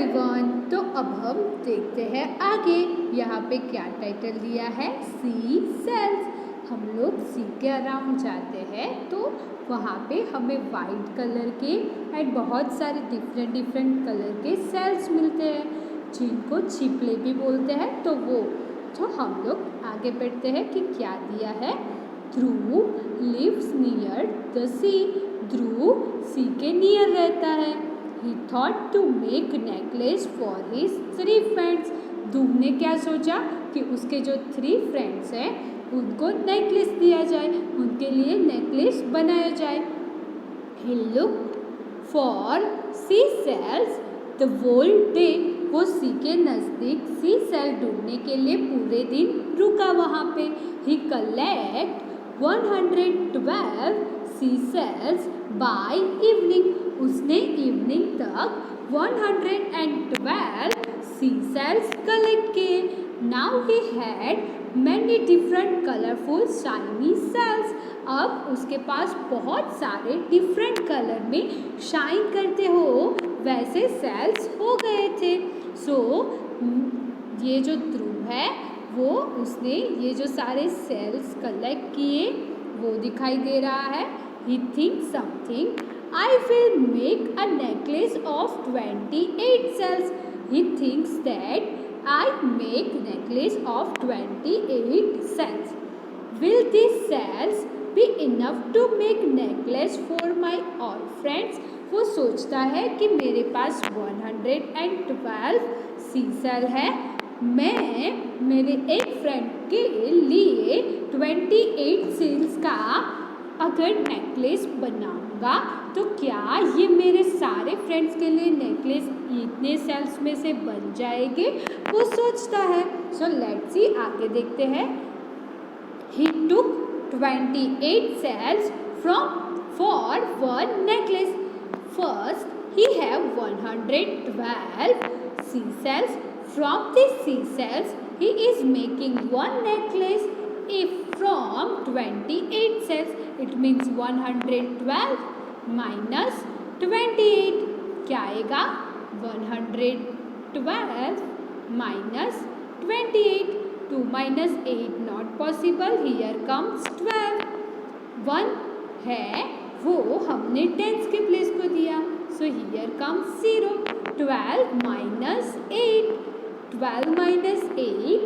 Everyone, तो अब हम देखते हैं आगे। यहाँ पे क्या टाइटल दिया है, सी सेल्स। हम लोग सी के अराउंड जाते हैं तो वहाँ पे हमें वाइट कलर के एंड बहुत सारे डिफरेंट डिफरेंट कलर के सेल्स मिलते हैं जिनको छिपले भी बोलते हैं। तो वो तो हम लोग आगे बढ़ते हैं कि क्या दिया है। ध्रुव लिव्स नियर द सी। ध्रुव सी के नियर रहता है। He thought to make necklace for his 3 friends. ध्रुव ने क्या सोचा कि उसके जो 3 फ्रेंड्स हैं उनको नेकलेस दिया जाए, उनके लिए नेकलेस बनाया जाए। He looked for sea shells the whole day. वो सी के नज़दीक सी सेल ढूंढने के लिए पूरे दिन रुका वहाँ पे। He collect 112 sea shells by evening. उसने इवनिंग तक 112 सी सेल्स कलेक्ट किए। Now he had many different colourful shiny shells. अब उसके पास बहुत सारे डिफरेंट कलर में शाइन करते हो वैसे सेल्स हो गए थे। सो ये जो ध्रुव है वो उसने ये जो सारे सेल्स कलेक्ट किए वो दिखाई दे रहा है। He thinks something. I will make a necklace of 28 cells. He thinks that I make necklace of 28 cells. Will these cells be enough to make necklace for my all friends? वो सोचता है कि मेरे पास 112 सी सेल है, मैं मेरे एक friend के लिए 28 सेल्स का अगर नेकलेस बनाऊंगा तो क्या ये मेरे सारे फ्रेंड्स के लिए नेकलेस इतने सेल्स में से बन जाएंगे, वो सोचता है। सो लेट्स सी आगे देखते हैं। He took 28 cells for one necklace. First, he have 112 C cells. From these C cells, he is making one necklace. If from 28 cells, it means 112 minus 28. क्या आएगा? 112 minus 28. 2 minus 8 not possible. Here comes 12. 1 है वो हमने tense के place को दिया. So here comes 0. 12 minus 8. 12 minus 8.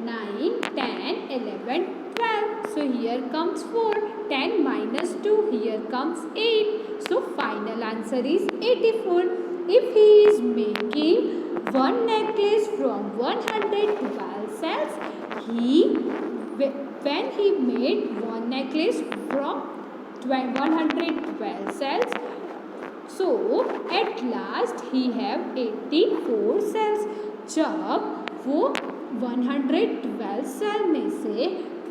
9, 10, 11, 12. So here comes 4. 10 minus 2. Here comes 8. So final answer is 84. If he is making one necklace from 112 cells, when he made one necklace from 112 cells, so at last he have 84 cells. जब वो 112 cell में से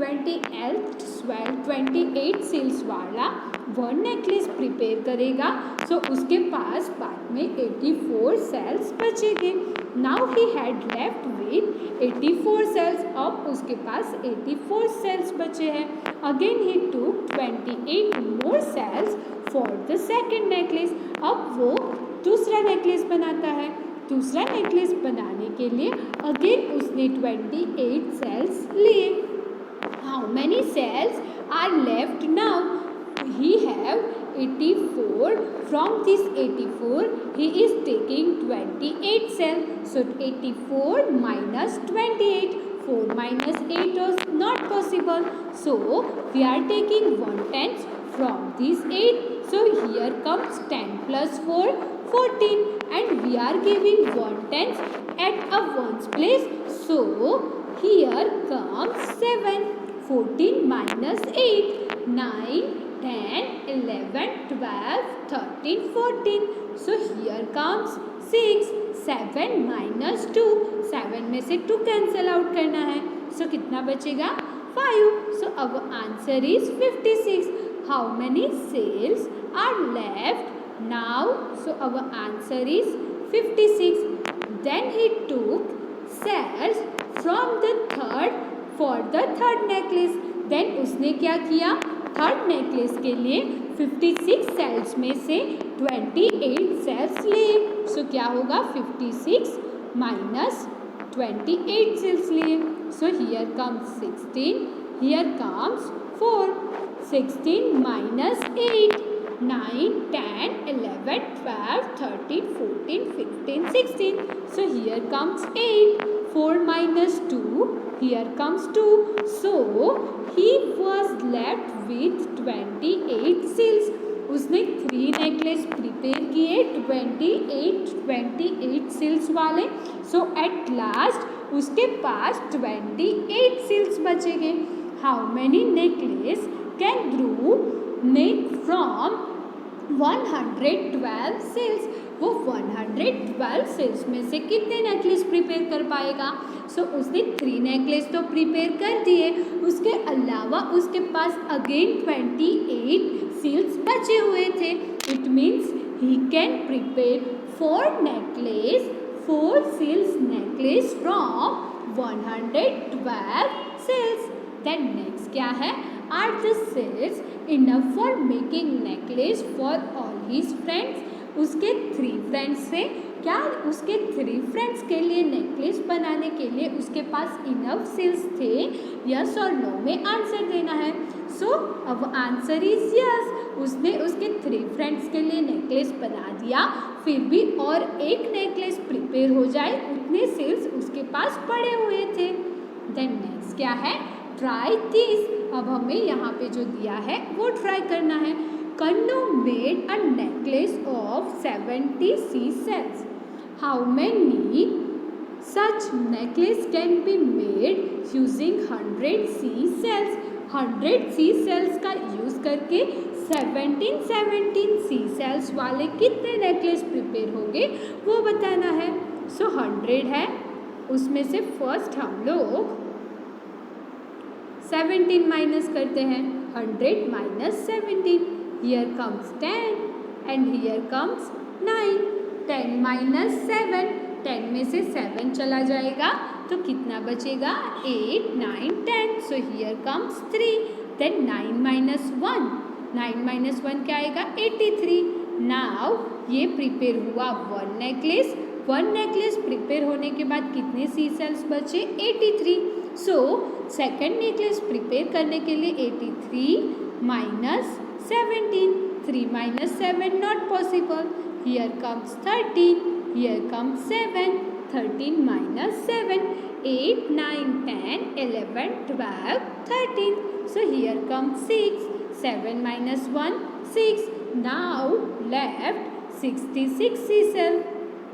28 sales वाला one necklace prepare करेगा तो उसके पास बाद में 84 सेल्स बचेंगे. Now he had left with 84 shells. अब उसके पास 84 सेल्स बचे हैं. Again he took 28 more cells for the second necklace. अब वो दूसरा नेकलेस बनाता है. दूसरा नेकलेस बनाने के लिए अगेन उसने 28 सेल्स लिए. How many shells are left now? He have 84. From this 84 he is taking 28 shells. So 84 minus 28. 4 minus 8 is not possible. So we are taking 1/10 from these 8. So here comes 10 plus 4, 14, and we are giving 1/10 at a ones place. So here comes 7. 14 minus 8, 9, 10, 11, 12, 13, 14. So here comes 6. 7 minus 2. 7 में से 2 cancel out करना है. So कितना बचेगा? 5. So our answer is 56. How many cells are left now? So our answer is 56. Then he took cells from the third for the third necklace. Then उसने क्या किया, third necklace के लिए 56 sales में से 28 सेल्स लिए। सो क्या होगा, 56 माइनस 28 सेल्स लिए। So here comes 16, here comes 4, 16 minus 8, 9, 10, 11, 12, 13, 14, 15, 16. So here comes 8. 4 minus 2, here comes 2. So he was left with 28 seals. उसने 3 नेकलेस प्रिपेयर किए 28 सील्स वाले। सो एट लास्ट उसके पास 28 सील्स बचेंगे। How many necklace can Dhruv make from 112 shells? वो 112 sales में से कितने नेकलेस प्रिपेयर कर पाएगा? सो उसने 3 नेकलेस तो प्रिपेयर कर दिए, उसके अलावा उसके पास अगेन 28 सेल्स बचे हुए थे। It means he can prepare 4 shells necklace from 112 shells. Then next क्या है, are the shells enough for making necklace for all his friends? उसके 3 फ्रेंड्स से क्या उसके 3 फ्रेंड्स के लिए नेकलेस बनाने के लिए उसके पास इनफ सेल्स थे? यस और नो में आंसर देना है। सो अब आंसर इज यस। उसने उसके 3 फ्रेंड्स के लिए नेकलेस बना दिया, फिर भी और एक नेकलेस प्रिपेयर हो जाए उतने सेल्स उसके पास पड़े हुए थे। देन नेक्स्ट क्या है, ट्राई दिस। अब हमें यहाँ पे जो दिया है वो ट्राई करना है। Kannu made a necklace of 70 sea cells. How many such necklace can be made using 100 sea cells? 100 sea cells का यूज़ करके 17 sea cells वाले कितने नेकलेस प्रिपेयर होंगे वो बताना है। सो 100 है, उसमें से फर्स्ट हम लोग 17 माइनस करते हैं। 100 minus 17, here comes 10 and here comes 9. 10 minus 7, 10 में से 7 चला जाएगा तो कितना बचेगा, 8, 9, 10. So here comes 3. Then 9 minus 1, 9 minus 1 क्या आएगा, 83. Now ये प्रिपेयर हुआ 1 नेकलेस। 1 नेकलेस प्रिपेयर होने के बाद कितने सी सेल्स बचे, 83. सो सेकेंड नेकलेस प्रिपेयर करने के लिए 83 minus 17, 3 minus 7 not possible. Here comes 13, here comes 7, 13 minus 7, 8, 9, 10, 11, 12, 13. So here comes 6, 7 minus 1, 6. Now left 66 C cell.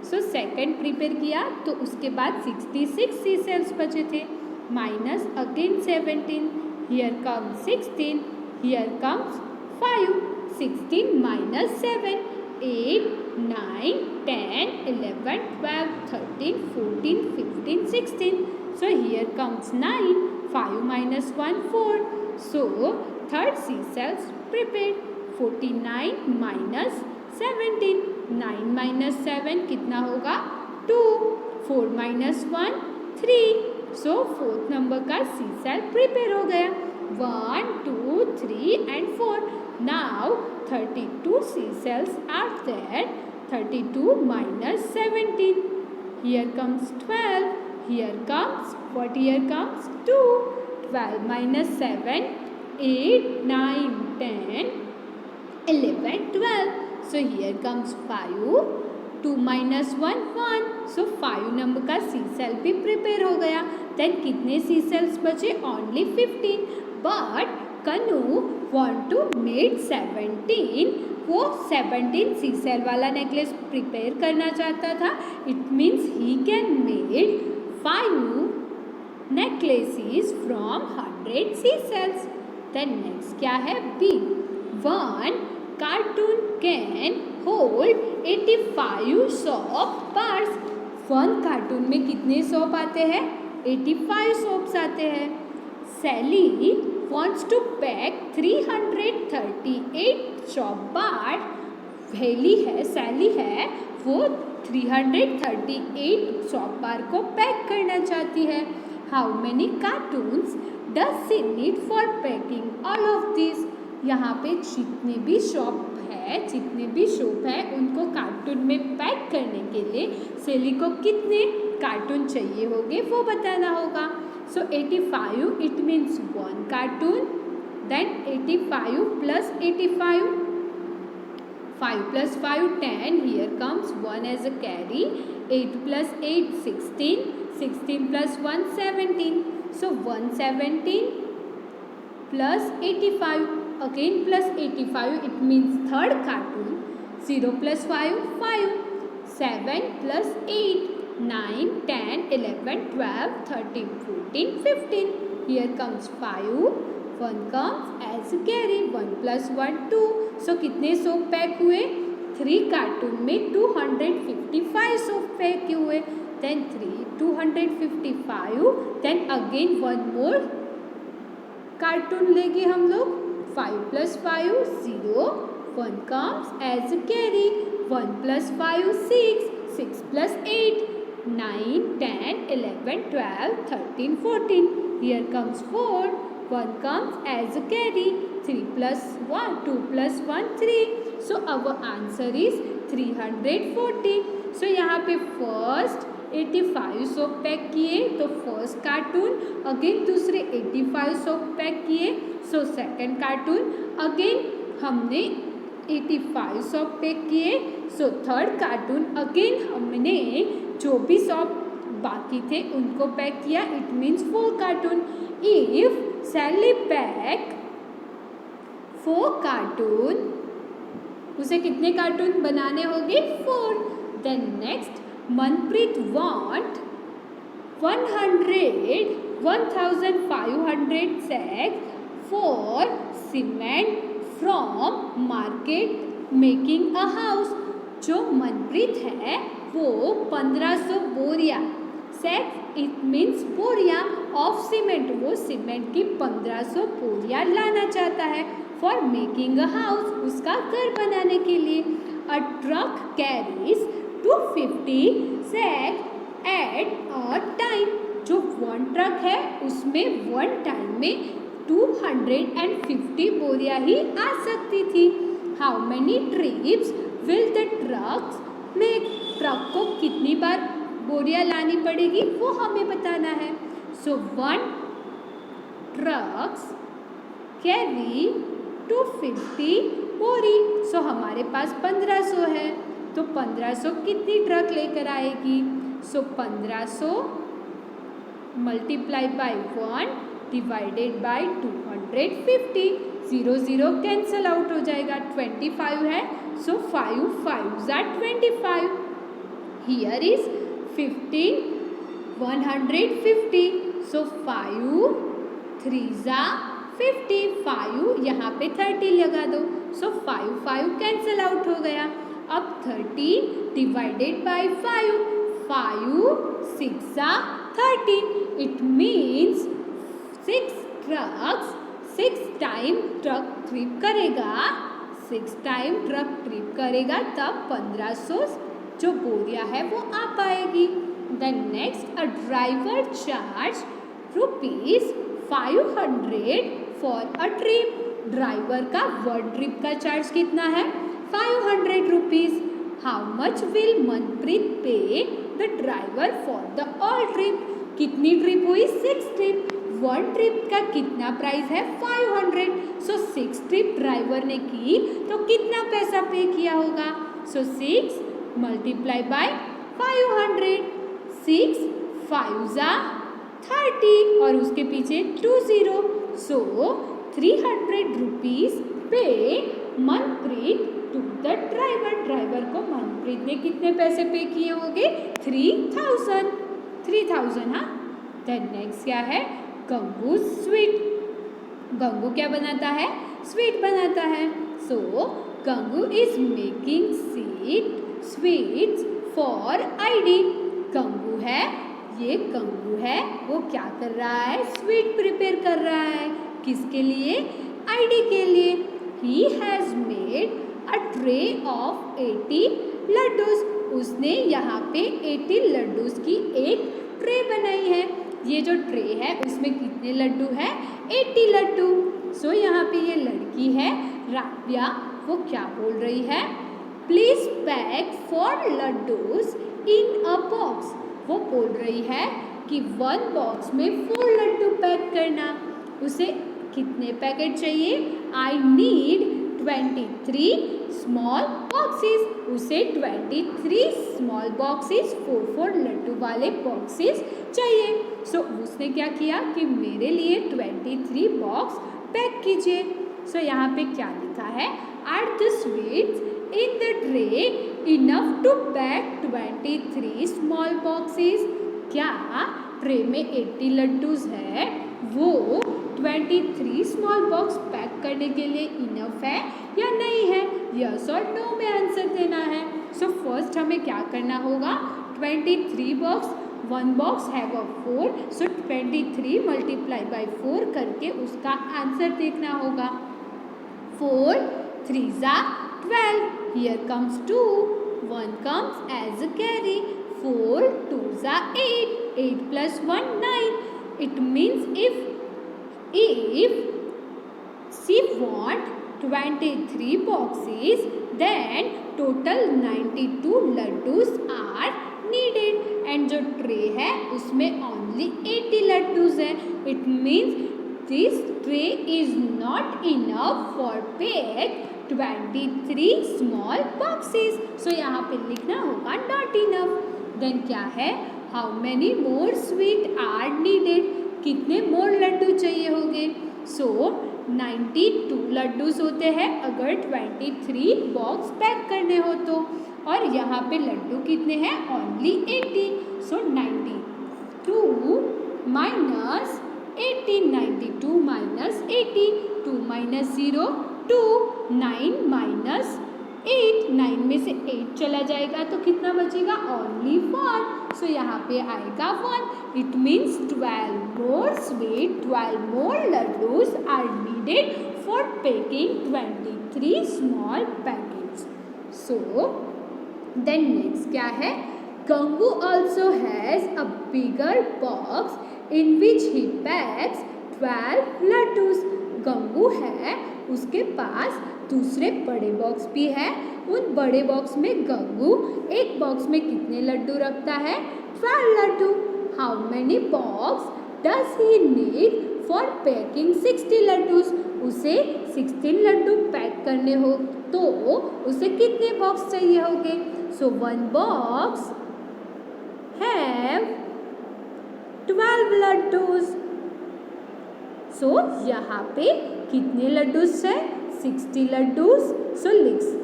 So second prepare किया तो उसके बाद 66 C cells बचे थे, minus again 17. Here comes 16, here comes 5. 16 minus 7, 8, 9, 10, 11, 12, 13, 14, 15, 16. So here comes 9. 5 minus 1, 4. So third C cells prepared. 49 minus 17. 9 minus 7 कितना होगा, 2. 4 minus 1, 3. So fourth number का C cell prepare हो गया। 1, 2, 3 and 4. Now 32 C cells are there. 32 minus 17. Here comes 12. Here comes, what here comes, 2. 12 minus 7, 8, 9, 10, 11, 12. So here comes 5. 2 minus 1, 1. So 5 number का C cell भी prepare हो गया। Then कितने C cells बचे, only 15. But Kannu want to make 17. वो 17 C cell वाला necklace prepare करना चाहता था। It means he can made 5 necklaces from 100 C cells. Then next क्या है, B. 1 carton can hold 85 soap bars. 1 carton में कितने सोप आते हैं, 85 सोप्स आते हैं। Sally wants to pack 338 chop bar. Sally है वो 338 चॉप बार को पैक करना चाहती है। How many cartoons does she need for packing all of this. यहाँ पे जितने भी शॉप है उनको कार्टून में पैक करने के लिए सेली को कितने कार्टून चाहिए होंगे वो बताना होगा। So 85 it means 1 carton, then 85 plus 85, 5 plus 5 10, here comes 1 as a carry, 8 plus 8 16, 16 plus 1 17, so 117 plus 85, again plus 85 it means third cartoon, 0 plus 5 5, 7 plus 8 9 10 11 12 13 14 15, here comes 5, 1 comes as a carry, 1 plus 1 2, so कितने soap pack हुए 3 cartoon में 255 soap pack हुए, then 255, then again 1 more cartoon लेंगे हम लोग, 5 plus 5 0, 1 comes as a carry, 1 plus 5 6, 6 plus 8 9 10 11 12 13 14, here comes 4, 1 comes as a carry, 3 plus 1 2 plus 1 3, so our answer is 340. so यहाँ पे first 85 soap pack किए तो first cartoon, again दूसरे 85 soap pack किए, so second cartoon, again हमने 85 soap pack किए, so third cartoon, again हमने जो भी सोप बाकी थे उनको पैक किया, it means 4 carton. If Sally pack 4 carton, उसे कितने कार्टून बनाने होंगे 4, then next Manpreet want 1500 sacks for cement from market making a house. जो मनप्रीत है वो 1500 बोरिया, सैक्स इट मीन्स बोरिया ऑफ सीमेंट, वो सीमेंट की 1500 बोरिया लाना चाहता है फॉर मेकिंग अ हाउस, उसका घर बनाने के लिए। A truck carries 250 sack at a time, जो 1 ट्रक है उसमें 1 टाइम में 250 बोरिया ही आ सकती थी। How many trips will the trucks make, truck को कितनी बार बोरिया लानी पड़ेगी वो हमें बताना है। सो 1 ट्रक्स कैरी 250 बोरी, सो हमारे पास 1500 है तो 1500 कितनी ट्रक लेकर आएगी, सो 1500 multiply by 1 divided by 250, 0 0 cancel out हो जाएगा, 25 है, सो 5 5s are 25, here is 15 150, so 5 3s are 50, 5 यहाँ पे 30 लगा दो, सो 5 5 कैंसल आउट हो गया। अब 30 divided by 5, 5 6 are 13, it means 6 trucks 6 time truck trip करेगा, 6 टाइम ट्रक ट्रिप करेगा तब 1500 जो बोरिया है वो आ पाएगी। Then next, a driver charge ₹500 for a trip, driver का 1 ट्रिप का चार्ज कितना है 500 rupees. How much will Manpreet pay the driver for the all trip, कितनी ट्रिप हुई 6 ट्रिप, 1 ट्रिप का कितना प्राइस है 500, सो 6 ट्रिप ड्राइवर ने की तो कितना पैसा पे किया होगा, सो 6 मल्टीप्लाई बाय 500, 6 5s are 30 और उसके पीछे 2 0, सो 300 rupees pay Manpreet to the driver, driver को मनप्रीत ने कितने पैसे पे किए होंगे 3000, हाँ। देन नेक्स्ट क्या है, गंगू स्वीट, गंगू क्या बनाता है स्वीट बनाता है, so Gangu is making sweets for Eid, Gangu है, ये गंगू है वो क्या कर रहा है स्वीट प्रिपेयर कर रहा है, किसके लिए आईडी के लिए। He has made a tray of 80 laddus, उसने यहाँ पे 80 लड्डूस की एक ट्रे बनाई है। ये जो ट्रे है उसमें कितने लड्डू है? 80 लड्डू। सो यहाँ पे ये लड़की है राबिया, वो क्या बोल रही है? Please pack 4 laddoos in a box. वो बोल रही है कि 1 बॉक्स में 4 लड्डू पैक करना। उसे कितने पैकेट चाहिए? I need 23 small boxes. उसे 23 स्मॉल बॉक्सेस, 4 लड्डू वाले बॉक्सेस चाहिए। सो उसने क्या किया कि मेरे लिए 23 बॉक्स पैक कीजिए। सो यहाँ पे क्या लिखा है? Are the sweets in the tray enough to pack 23 small boxes. क्या ट्रे में 80 लड्डूज है, वो 23 स्मॉल बॉक्स पैक करने के लिए इनफ है या नहीं है? यस और नो में आंसर देना है। सो फर्स्ट हमें क्या करना होगा? 23 बॉक्स, 1 बॉक्स है वो 4, सो 23 मल्टीप्लाई बाई 4 करके उसका आंसर देखना होगा। 4 3 जा 12, here comes 2, 1 comes as a carry, 4 2 जा 8, 8 plus 1 9. It means if she want 23 boxes, then total 92 laddus are needed. And जो ट्रे है उसमें only 80 लड्डूज है. It means this tray is not enough for pack 23 small boxes. So यहाँ पे लिखना होगा not enough. Then क्या है? How many more sweet are needed? कितने मोर लड्डू चाहिए होंगे? सो 92 लड्डूस होते हैं अगर 23 बॉक्स पैक करने हो तो। और यहाँ पे लड्डू कितने हैं? ओनली 80। सो 92 माइनस 80, 92 माइनस 80, 2 माइनस 0 2, 9 माइनस 8, 9 में से 8 चला जाएगा तो कितना बचेगा? ओनली 1। सो यहाँ पे आएगा 1। It means 12 more sweet, 12 more laddoos are needed for packing 23 small packets. So then next क्या है? Gangu also has a bigger box in which he packs 12 laddoos. Gangu है, उसके पास दूसरे बड़े बॉक्स भी है। उन बड़े बॉक्स में गंगू एक बॉक्स में कितने लड्डू रखता है? 12 लड्डू। How many box does he need for packing 60 laddoos? उसे 16 लड्डू पैक करने हो तो उसे कितने बॉक्स चाहिए होंगे? सो 1 बॉक्स हैव 12 लड्डूज। सो यहाँ पे कितने लड्डूज है? 60 लड्डूज। सो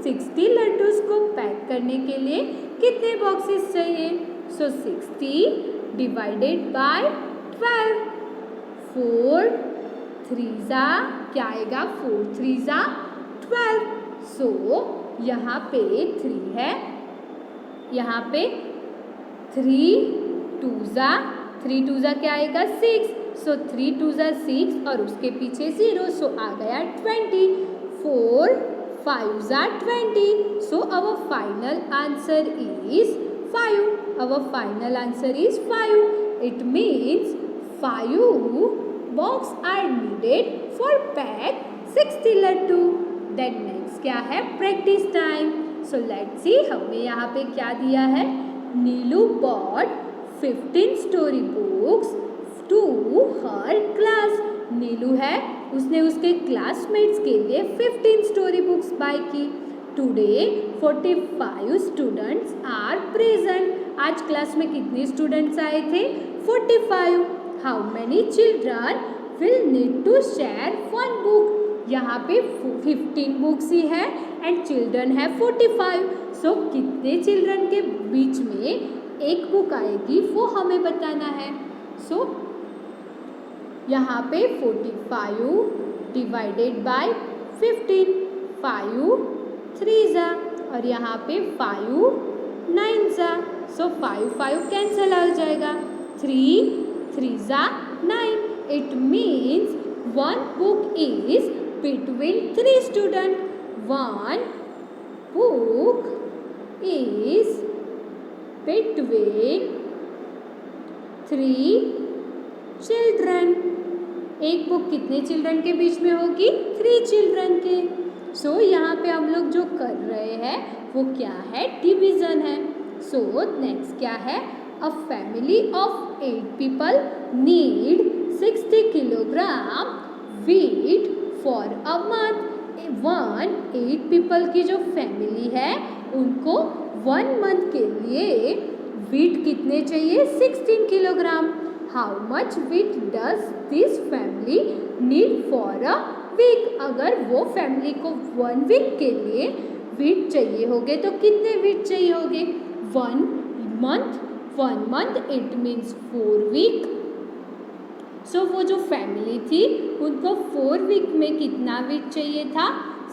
60 लड्डूज को पैक करने के लिए कितने बॉक्सेस चाहिए? सो 60 डिवाइडेड बाय 12, 4 3 जा क्या आएगा? 4 3 जा 12। सो यहाँ पे 3 है, यहाँ पे 3 2 जा क्या आएगा? 6। सो 3 2 जा 6 और उसके पीछे 0, सो आ गया 20। 4 5 जा 20। So our final answer is 5. Our final answer is 5. It means 5 box are needed for pack 60 laddoo. Then next क्या है? Practice time. So let's see, हमें यहाँ पे क्या दिया है? Neelu bought 15 story books to her class. Neelu है, उसने उसके क्लासमेट्स के लिए 15 स्टोरी बुक्स बाय की। Today 45 students are present. आज क्लास में कितने स्टूडेंट्स आए थे? 45। How many children will need to share 1 book? यहाँ पे 15 बुक्स ही है एंड चिल्ड्रन है 45। सो कितने चिल्ड्रन के बीच में एक बुक आएगी वो हमें बताना है। सो यहाँ पे 45 डिवाइडेड बाय 15, 5 3 जा और यहाँ पे 5 9 जा। सो 5 5 कैंसिल हो जाएगा। 3 3 जा 9। It means 1 book is between 3 student. 1 book is between 3 children. एक बुक कितने चिल्ड्रन के बीच में होगी? 3 चिल्ड्रन के। सो यहाँ पे हम लोग जो कर रहे हैं वो क्या है? डिवीज़न है। सो नेक्स्ट क्या है? A family of 8 people need 60 kilogram wheat for a month. 8 people की जो फैमिली है उनको 1 मंथ के लिए वीट कितने चाहिए? 16 kilogram. How much wheat does this family need for a week? अगर वो फैमिली को 1 वीक के लिए वीट चाहिए होंगे तो कितने वीट चाहिए होंगे? 1 मंथ इट मीन्स 4 वीक। सो वो जो फैमिली थी उनको 4 वीक में कितना वीट चाहिए था?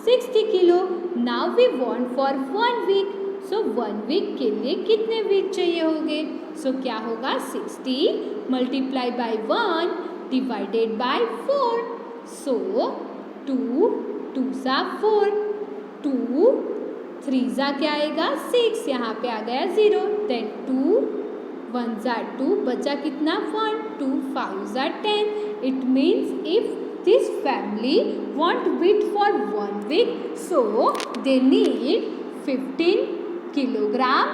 60 kilo. Now we want for 1 week. So 1 week के लिए कितने वीट चाहिए होंगे? सो क्या होगा? 60 मल्टीप्लाई बाय 1 डिवाइडेड बाय 4। सो 2 2 सा 4, 2 3 सा क्या आएगा? 6। यहाँ पे आ गया 0। देन 2 1 सा 2, बचा कितना? 1 2 5 सा 10। It means if this family want wheat for 1 week, so they need 15 kilogram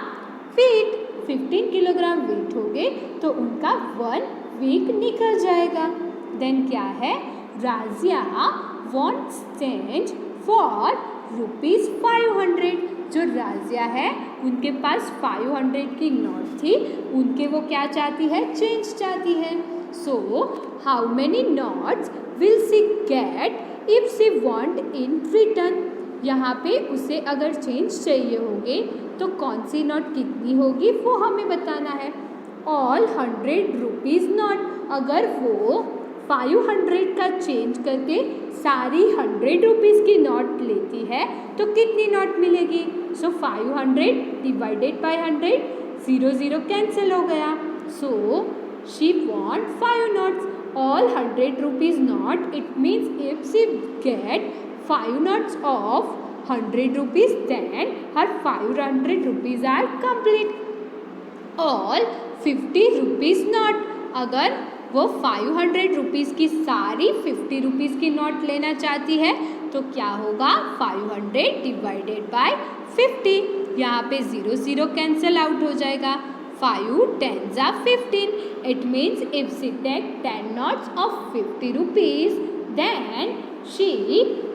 wheat। 15 kilogram wheat हो गए तो उनका 1 वीक निकल जाएगा। देन क्या है? राजिया wants change for ₹500। जो राजिया है उनके पास 500 की नोट थी, उनके वो क्या चाहती है? चेंज चाहती है। So how many notes will see get if C want in return? यहाँ पे उसे अगर चेंज चाहिए होंगे तो कौन सी नोट कितनी होगी वो हमें बताना है। All 100 rupees note. अगर वो 500 का चेंज करके सारी 100 रुपीज़ की नोट लेती है तो कितनी नोट मिलेगी? सो 500 डिवाइडेड बाय 100, 0 0 कैंसिल हो गया। सो she want 5 notes, all 100 rupees note. It means if she get 5 notes of 100 rupees, then her 500 rupees are complete. All 50 rupees note. अगर वो 500 रुपीज़ की सारी 50 रुपीज़ की नोट लेना चाहती है तो क्या होगा? 500 डिवाइडेड बाय 50। यहाँ पे 0 0 कैंसिल आउट हो जाएगा। 5 10s are 15. It means if she take 10 notes of 50 rupees, then she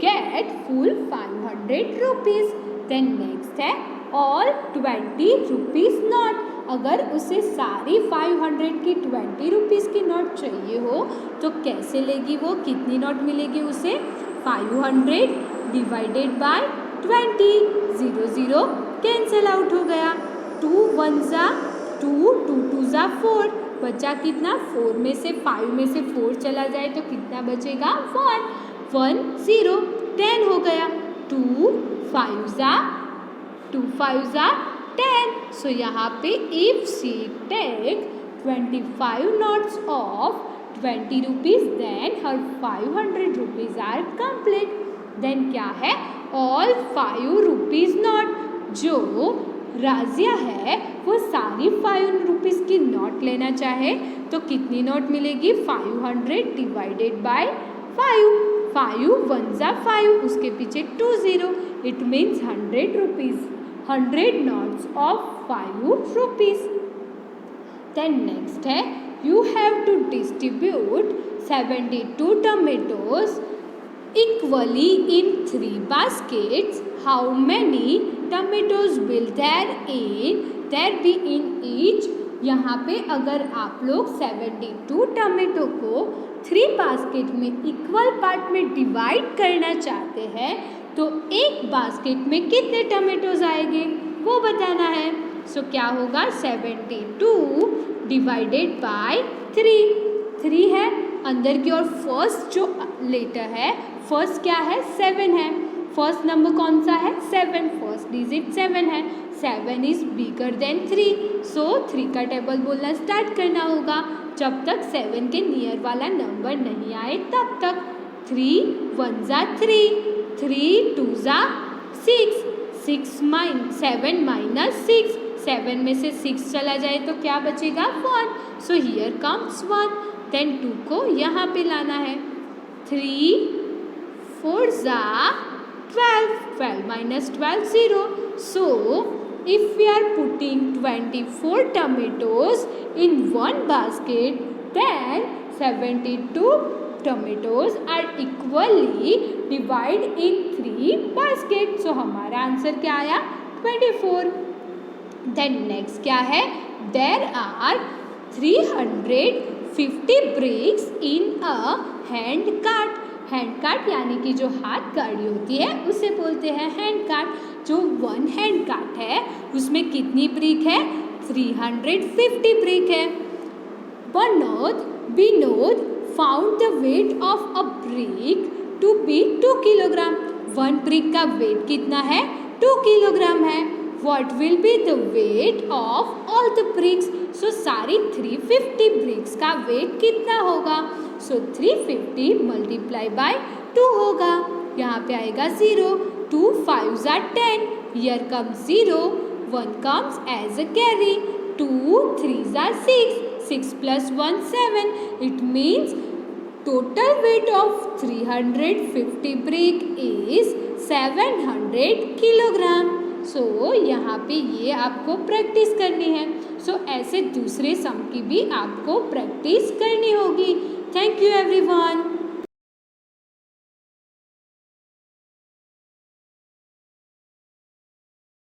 get full 500 rupees. Then next है all 20 rupees note. अगर उसे सारी 500 की 20 रुपीज़ की नोट चाहिए हो तो कैसे लेगी वो? कितनी नोट मिलेगी उसे? 500 डिवाइडेड बाय 20, 0 0 कैंसिल आउट हो गया। 2 1s are 2, 2 2s are 4, बचा कितना? 4 में से 5 में से 4 चला जाए तो कितना बचेगा? 1 1 0 10 हो गया। 2 5s are 2 5s are 10। So यहाँ पे if she take 25 notes of 20 rupees then her 500 rupees are complete. Then क्या है? All 5 rupees note. जो राजिया है वो सारी 5 रुपीज़ की नोट लेना चाहे तो कितनी नोट मिलेगी? 500 डिवाइडेड बाय 5। 5 1s are 5, उसके पीछे 2 0। It means 100 rupees, 100 notes of 5 rupees. Then next है you have to distribute 72 tomatoes equally in 3 baskets. How many tomatoes will there be in each? यहाँ पे अगर आप लोग 72 टमेटो को 3 बास्केट में इक्वल पार्ट में डिवाइड करना चाहते हैं तो एक बास्केट में कितने टमेटोज आएंगे वो बताना है। सो क्या होगा? 72 डिवाइडेड बाय 3 है। अंदर की ओर फर्स्ट जो लेटर है, फर्स्ट क्या है? 7 है। फर्स्ट नंबर कौन सा है? 7। फर्स्ट डिजिट 7 है। 7 इज बिगर देन 3। सो 3 का टेबल बोलना स्टार्ट करना होगा जब तक 7 के नियर वाला नंबर नहीं आए तब तक। 3 1s are 3, 3 2s are 6, 7 minus 6, 7 में से 6 चला जाए तो क्या बचेगा 1. So here comes 1. देन 2 को यहाँ पे लाना है. 3 4 ज़ा 12. 12 minus 12 0. So if we are putting 24 tomatoes in one basket, then 72 tomatoes are equally divided in 3 baskets. So हमारा आंसर क्या आया 24. Then next क्या है, there are 350 bricks in a hand cart. Hand cart यानी कि जो हाथ गाड़ी होती है उसे बोलते हैं हैंड कार्ट. जो 1 हैंड कार्ट है उसमें कितनी ब्रिक है 350 ब्रिक है. Vinod found the weight of a brick to be 2 kilogram. 1 brick का वेट कितना है 2 किलोग्राम है. What will be the weight of all the bricks? So सारी 350 bricks का वेट कितना होगा. So 350 multiply by 2 होगा. यहाँ पे आएगा 0. 2 5s are 10. Here comes 0. 1 comes as a carry. 2 3s are 6. 6 plus 1 7. It means total weight of 350 brick is 700 kilogram. सो यहाँ पे ये आपको प्रैक्टिस करनी है. सो ऐसे दूसरे सम की भी आपको प्रैक्टिस करनी होगी. Thank you everyone.